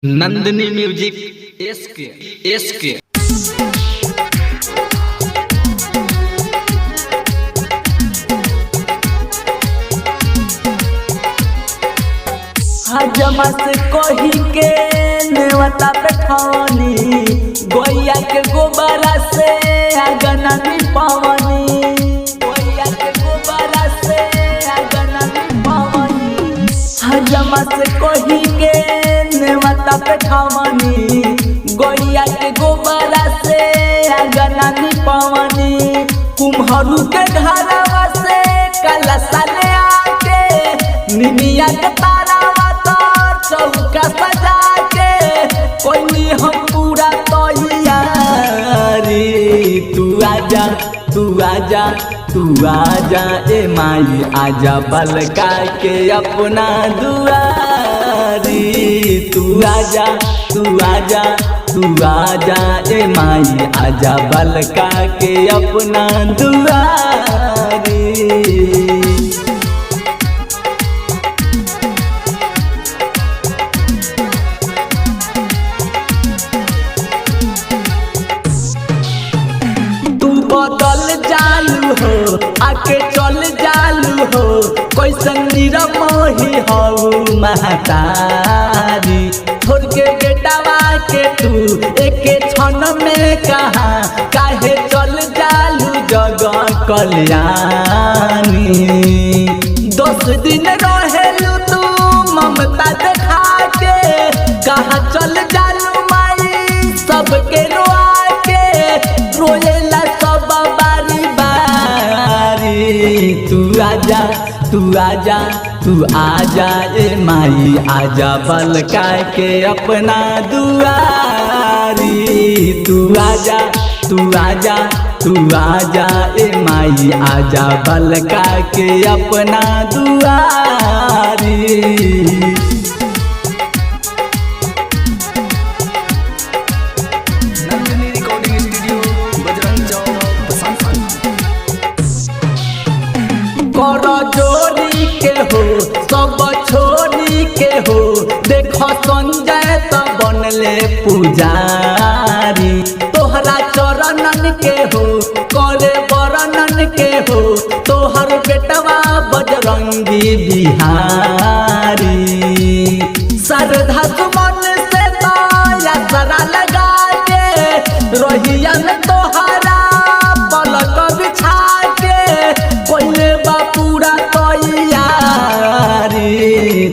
Nandini music SK SK हजमा से कही के नेवता पे ठवनी गोइया के गोबरा से आगना भी पवनी गोइया के गोबरा से आगना भी पवनी। हजमा से कही के नेवता पे ठवनी गोइया के गोबरा से आगना भी पवनी। कुम्हरू के घरवा से कला साले आके निमिया के तारा चौका सजा के कोई हम पूरा तैयारी। तू आजा तू आजा तू आजा ए माई आजा बलका के अपना दुआरी। तू आजा तू आजा तू आजा ए माई आजा बलका के अपना दुआरी। बदल जालू हो आके चल जालू हो कैसन निरमोही हो महतारी। छोड़ के बेटावा के तू एके क्षण में कहा काहे चल जालू जगह कल्याणी। 10 दिन रहेलू तू ममता देखा के कहा चल जालू माई सबके रोआ के रोएला सब बारी बारी। तू आजा तू आजा तू आजा ए माई आजा बलका के अपना दुआरी। तू आजा तू आजा तू आजा ए माई आजा बलका के अपना दुआरी। कर जोड़ी के हो सब छोड़ी के हो देखो संजय तो बनले पुजारी। तोहरा चरणन के हो करे बरनन के हो तोहर बेटवा बजरंगी बिहारी। श्रद्धा सुमन से तो यात्रा लगा के रोहिया में तोहरा पलक बिछा के कोई पूरा तैयारी।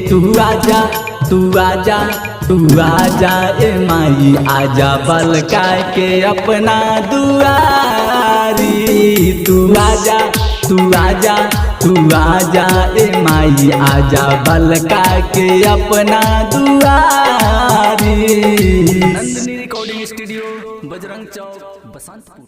तू आजा तू आजा तू आजा ए माई आजा बलका के अपना दुआरी। तू आजा तू आजा तू आजा ए माई आजा बलका के अपना दुआरी। Nandini recording studio Bajrang Chowk Basantpur.